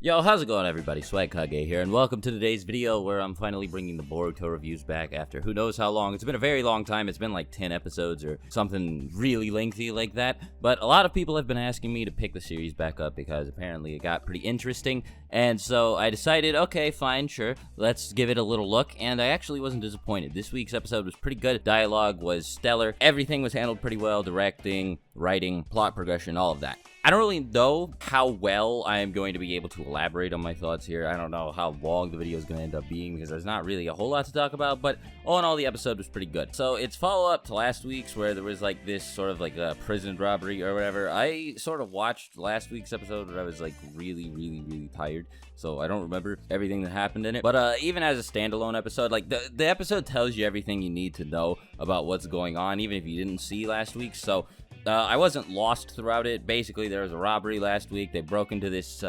Yo, how's it going, everybody? Swagkage here, and welcome to today's video where I'm finally bringing the Boruto reviews back after who knows how long. It's been a very long time. It's been like 10 episodes or something really lengthy like that, but a lot of people have been asking me to pick the series back up because apparently it got pretty interesting, and so I decided, okay, fine, sure, let's give it a little look, and I actually wasn't disappointed. This week's episode was pretty good. Dialogue was stellar. Everything was handled pretty well. Directing, writing, plot progression, all of that. I don't really know how well I am going to be able to elaborate on my thoughts here. I don't know how long the video is going to end up being because there's not really a whole lot to talk about, but all in all, the episode was pretty good. So it's follow-up to last week's where there was like this sort of like a prison robbery or whatever. I sort of watched last week's episode where I was like really tired, so I don't remember everything that happened in it. But even as a standalone episode, like the episode tells you everything you need to know about what's going on, even if you didn't see last week's. So I wasn't lost throughout it. Basically, there was a robbery last week. They broke into this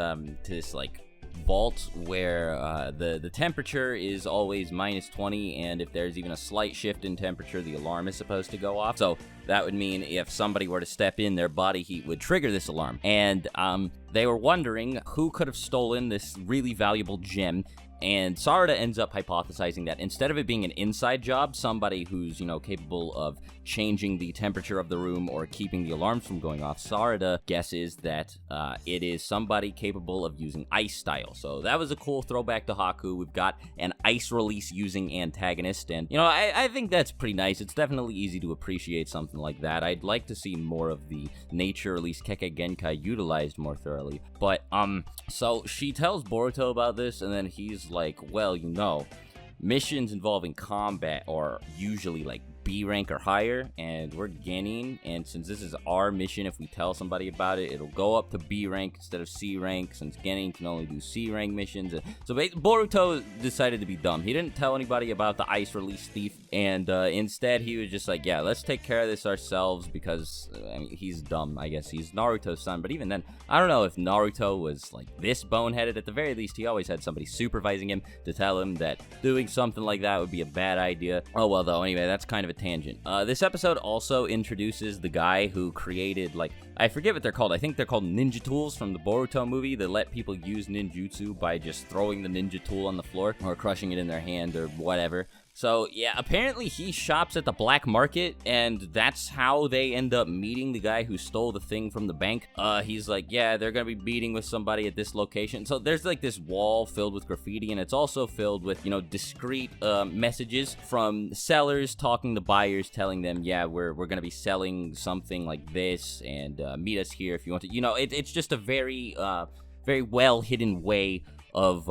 like vault where the temperature is always minus 20, and if there's even a slight shift in temperature, the alarm is supposed to go off. So that would mean if somebody were to step in, their body heat would trigger this alarm. And they were wondering who could have stolen this really valuable gem. And Sarada ends up hypothesizing that instead of it being an inside job, somebody who's, capable of changing the temperature of the room or keeping the alarms from going off, Sarada guesses that it is somebody capable of using ice style. So that was a cool throwback to Haku. We've got an ice release using antagonist, and, I think that's pretty nice. It's definitely easy to appreciate something like that. I'd like to see more of the nature release Kekkei Genkai utilized more thoroughly. But, so she tells Boruto about this, and then he's like, well, missions involving combat are usually like B rank or higher, and we're Genin, and since this is our mission, if we tell somebody about it, it'll go up to B rank instead of C rank, since Genin can only do C rank missions. So Boruto decided to be dumb. He didn't tell anybody about the ice release thief, and instead he was just like, yeah, let's take care of this ourselves, because he's dumb. I guess he's Naruto's son, but even then, I don't know if Naruto was like this boneheaded. At the very least, he always had somebody supervising him to tell him that doing something like that would be a bad idea. Oh well, though, anyway, that's kind of a tangent. This episode also introduces the guy who created, like, I forget what they're called. I think they're called ninja tools from the Boruto movie that let people use ninjutsu by just throwing the ninja tool on the floor or crushing it in their hand or whatever. So, yeah, apparently he shops at the black market, and that's how they end up meeting the guy who stole the thing from the bank. He's like, yeah, they're gonna be meeting with somebody at this location. So there's like this wall filled with graffiti, and it's also filled with, discreet messages from sellers talking to buyers, telling them, yeah, we're gonna be selling something like this, and meet us here if you want to. It's just a very well hidden way of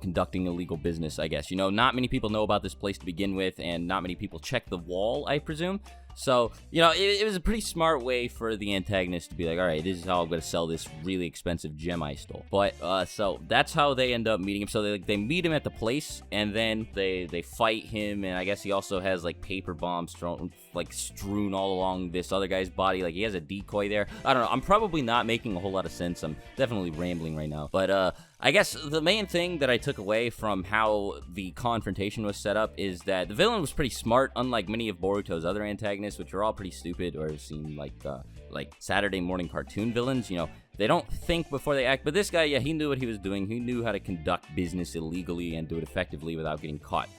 conducting illegal business, I guess. Not many people know about this place to begin with, and not many people check the wall, I presume. So, it was a pretty smart way for the antagonist to be like, all right, this is how I'm going to sell this really expensive gem I stole. But, so that's how they end up meeting him. So they meet him at the place, and then they fight him, and I guess he also has, like, paper bombs strewn all along this other guy's body. Like, he has a decoy there. I don't know. I'm probably not making a whole lot of sense. I'm definitely rambling right now. But, I guess the main thing that I took away from how the confrontation was set up is that the villain was pretty smart, unlike many of Boruto's other antagonists, which are all pretty stupid or seem like Saturday morning cartoon villains. They don't think before they act, but this guy, yeah, he knew what he was doing. He knew how to conduct business illegally and do it effectively without getting caught.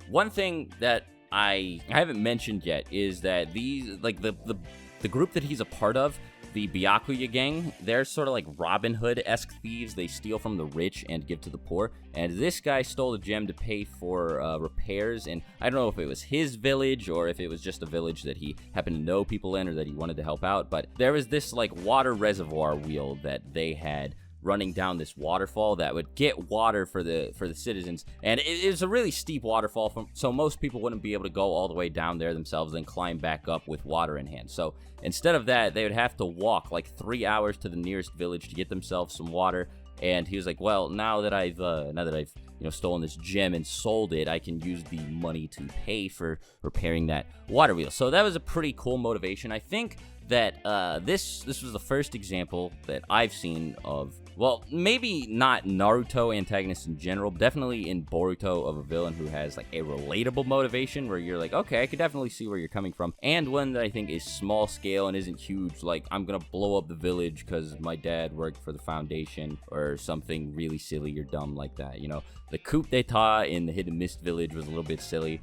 One thing that I haven't mentioned yet is that these, like, the group that he's a part of, the Byakuya gang, they're sort of like Robin Hood-esque thieves. They steal from the rich and give to the poor. And this guy stole a gem to pay for repairs. And I don't know if it was his village or if it was just a village that he happened to know people in or that he wanted to help out. But there was this like water reservoir wheel that they had running down this waterfall that would get water for the citizens, and it was a really steep waterfall, so most people wouldn't be able to go all the way down there themselves and climb back up with water in hand. So instead of that, they would have to walk like 3 hours to the nearest village to get themselves some water. And he was like, well, now that I've stolen this gem and sold it, I can use the money to pay for repairing that water wheel. So that was a pretty cool motivation. I think that this was the first example that I've seen of well, maybe not Naruto antagonists in general, but definitely in Boruto, of a villain who has like a relatable motivation where you're like, okay, I could definitely see where you're coming from, and one that I think is small scale and isn't huge, like I'm gonna blow up the village because my dad worked for the Foundation or something really silly or dumb like that. You know, the coup d'etat in the Hidden Mist Village was a little bit silly.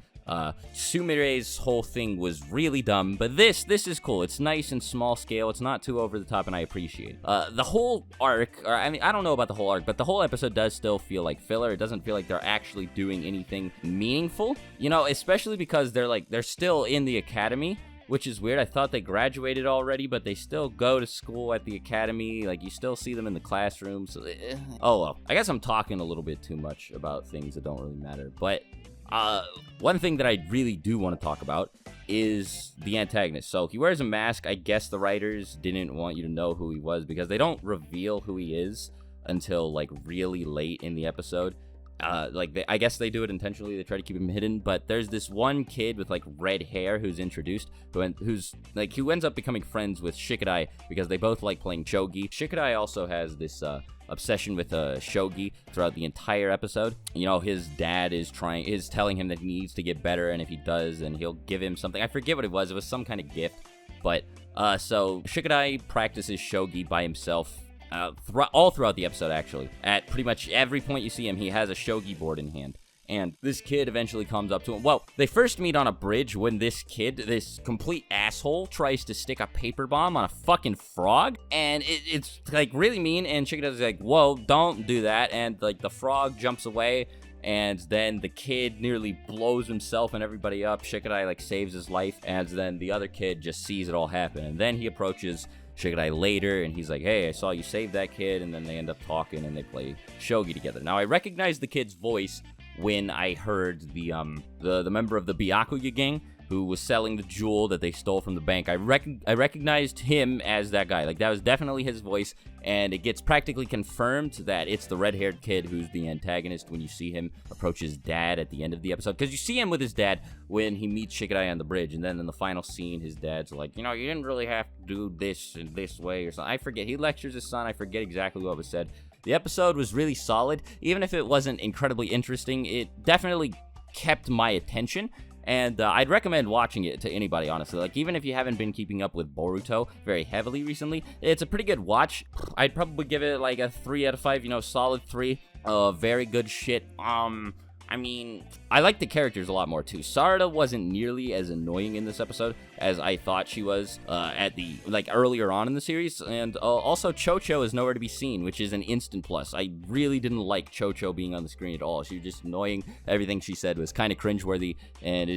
Sumire's whole thing was really dumb, but this is cool. It's nice and small scale. It's not too over the top, and I appreciate it. The whole arc, or I mean, I don't know about the whole arc, but the whole episode does still feel like filler. It doesn't feel like they're actually doing anything meaningful, you know, especially because they're still in the academy, which is weird. I thought they graduated already, but they still go to school at the academy. Like, you still see them in the classroom. So, oh well. I guess I'm talking a little bit too much about things that don't really matter, but one thing that I really do want to talk about is the antagonist. So he wears a mask. I guess the writers didn't want you to know who he was because they don't reveal who he is until like really late in the episode. I guess they do it intentionally. They try to keep him hidden, but there's this one kid with like red hair who's introduced, who ends up becoming friends with Shikadai because they both like playing shogi. Shikadai also has this obsession with shogi throughout the entire episode. You know, his dad is telling him that he needs to get better, and if he does, then he'll give him something. I forget what it was. It was some kind of gift, but so Shikadai practices shogi by himself. All throughout the episode, actually. At pretty much every point you see him, he has a shogi board in hand. And this kid eventually comes up to him. Well, they first meet on a bridge when this kid, this complete asshole, tries to stick a paper bomb on a fucking frog. And it's like really mean. And Shikadai's like, whoa, don't do that. And like the frog jumps away. And then the kid nearly blows himself and everybody up. Shikadai like saves his life. And then the other kid just sees it all happen. And then he approaches Shikadai later, and he's like, hey, I saw you save that kid, and then they end up talking, and they play shogi together. Now, I recognized the kid's voice when I heard the member of the Byakuya gang who was selling the jewel that they stole from the bank. I recognized him as that guy. Like, that was definitely his voice, and it gets practically confirmed that it's the red-haired kid who's the antagonist when you see him approach his dad at the end of the episode. Because you see him with his dad when he meets Shikadai on the bridge, and then in the final scene, his dad's like, you know, you didn't really have to do this in this way or something. I forget. He lectures his son. I forget exactly what was said. The episode was really solid. Even if it wasn't incredibly interesting, it definitely kept my attention. And I'd recommend watching it to anybody, honestly. Like, even if you haven't been keeping up with Boruto very heavily recently, it's a pretty good watch. I'd probably give it like a 3 out of 5, you know, solid 3. Very good shit. I mean, I like the characters a lot more, too. Sarada wasn't nearly as annoying in this episode as I thought she was earlier on in the series. And also, Chocho is nowhere to be seen, which is an instant plus. I really didn't like Chocho being on the screen at all. She was just annoying. Everything she said was kind of cringeworthy, and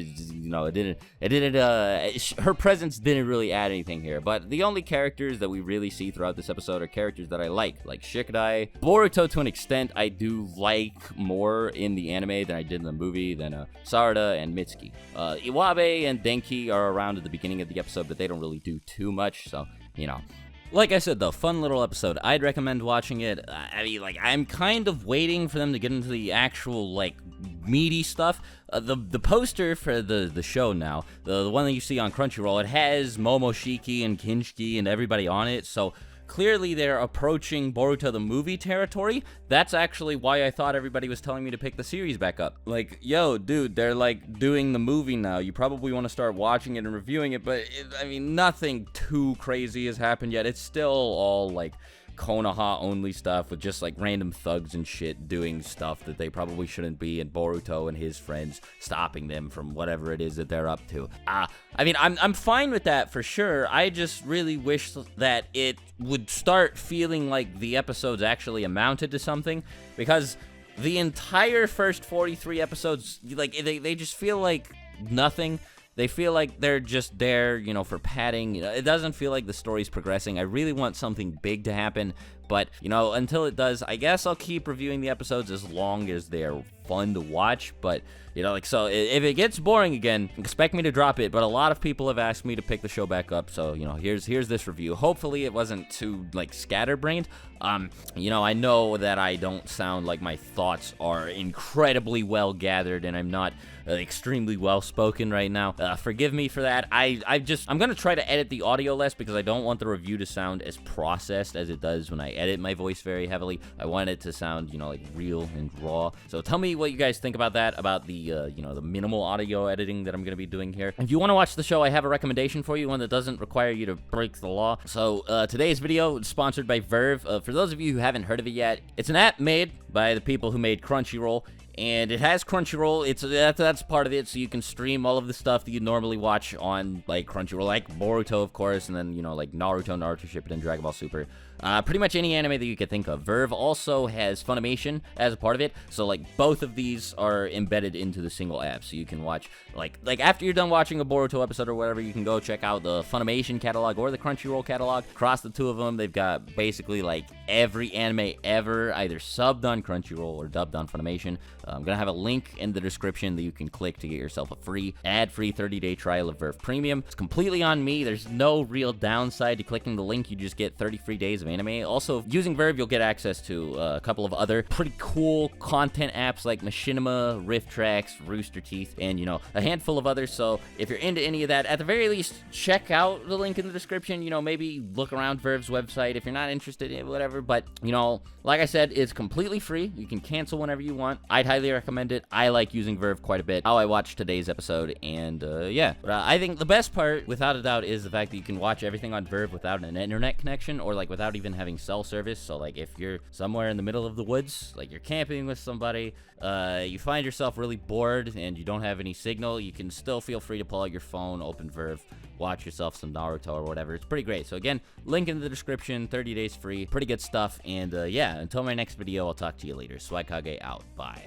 her presence didn't really add anything here. But the only characters that we really see throughout this episode are characters that I like Shikadai. Boruto, to an extent, I do like more in the anime than I did in the movie, than Sarada and Mitsuki. Iwabe and Denki are around at the beginning of the episode, but they don't really do too much, so, you know. Like I said, though, fun little episode. I'd recommend watching it. I mean, like, I'm kind of waiting for them to get into the actual, like, meaty stuff. The poster for the show now, the one that you see on Crunchyroll, it has Momoshiki and Kinshiki and everybody on it, so clearly they're approaching Boruto the movie territory. That's actually why I thought everybody was telling me to pick the series back up. Like, yo, dude, they're like doing the movie now. You probably want to start watching it and reviewing it, but I mean, nothing too crazy has happened yet. It's still all like Konoha only stuff with just like random thugs and shit doing stuff that they probably shouldn't be, and Boruto and his friends stopping them from whatever it is that they're up to. I mean, I'm fine with that for sure. I just really wish that it would start feeling like the episodes actually amounted to something, because the entire first 43 episodes, like, they just feel like nothing. They feel like they're just there, you know, for padding. You know, it doesn't feel like the story's progressing. I really want something big to happen, but, you know, until it does, I guess I'll keep reviewing the episodes as long as they're fun to watch. But, you know, like, so if it gets boring again, expect me to drop it. But a lot of people have asked me to pick the show back up, so, you know, here's this review. Hopefully it wasn't too, like, scatterbrained. You know, I know that I don't sound like my thoughts are incredibly well gathered, and I'm not extremely well spoken right now. Forgive me for that. I'm gonna try to edit the audio less, because I don't want the review to sound as processed as it does when I edit my voice very heavily. I want it to sound, you know, like real and raw. So tell me what you guys think about that, about the, you know, the minimal audio editing that I'm going to be doing here. If you want to watch the show, I have a recommendation for you, one that doesn't require you to break the law. So today's video is sponsored by Verve. For those of you who haven't heard of it yet, it's an app made by the people who made Crunchyroll. And it has Crunchyroll. That's part of it, so you can stream all of the stuff that you normally watch on, like, Crunchyroll, like Boruto, of course, and then, you know, like Naruto Shippuden, Dragon Ball Super. Pretty much any anime that you could think of. Verve also has Funimation as a part of it, so, like, both of these are embedded into the single app, so you can watch, like after you're done watching a Boruto episode or whatever, you can go check out the Funimation catalog or the Crunchyroll catalog. Across the two of them, they've got basically, like, every anime ever, either subbed on Crunchyroll or dubbed on Funimation. I'm going to have a link in the description that you can click to get yourself a free, ad-free 30-day trial of Verve Premium. It's completely on me. There's no real downside to clicking the link. You just get 30 free days of anime. Also, using Verve, you'll get access to a couple of other pretty cool content apps like Machinima, RiffTrax, Rooster Teeth, and, you know, a handful of others. So if you're into any of that, at the very least, check out the link in the description. You know, maybe look around Verve's website if you're not interested in whatever. But, you know, like I said, it's completely free. You can cancel whenever you want. I'd highly recommend it. I like using Verve quite a bit. How I watched today's episode, and yeah. But I think the best part, without a doubt, is the fact that you can watch everything on Verve without an internet connection, or like without even having cell service. So like if you're somewhere in the middle of the woods, like you're camping with somebody, you find yourself really bored and you don't have any signal, you can still feel free to pull out your phone, open Verve, watch yourself some Naruto or whatever. It's pretty great. So again, link in the description, 30 days free, pretty good stuff. And yeah, until my next video, I'll talk to you later. Swagkage out. Bye.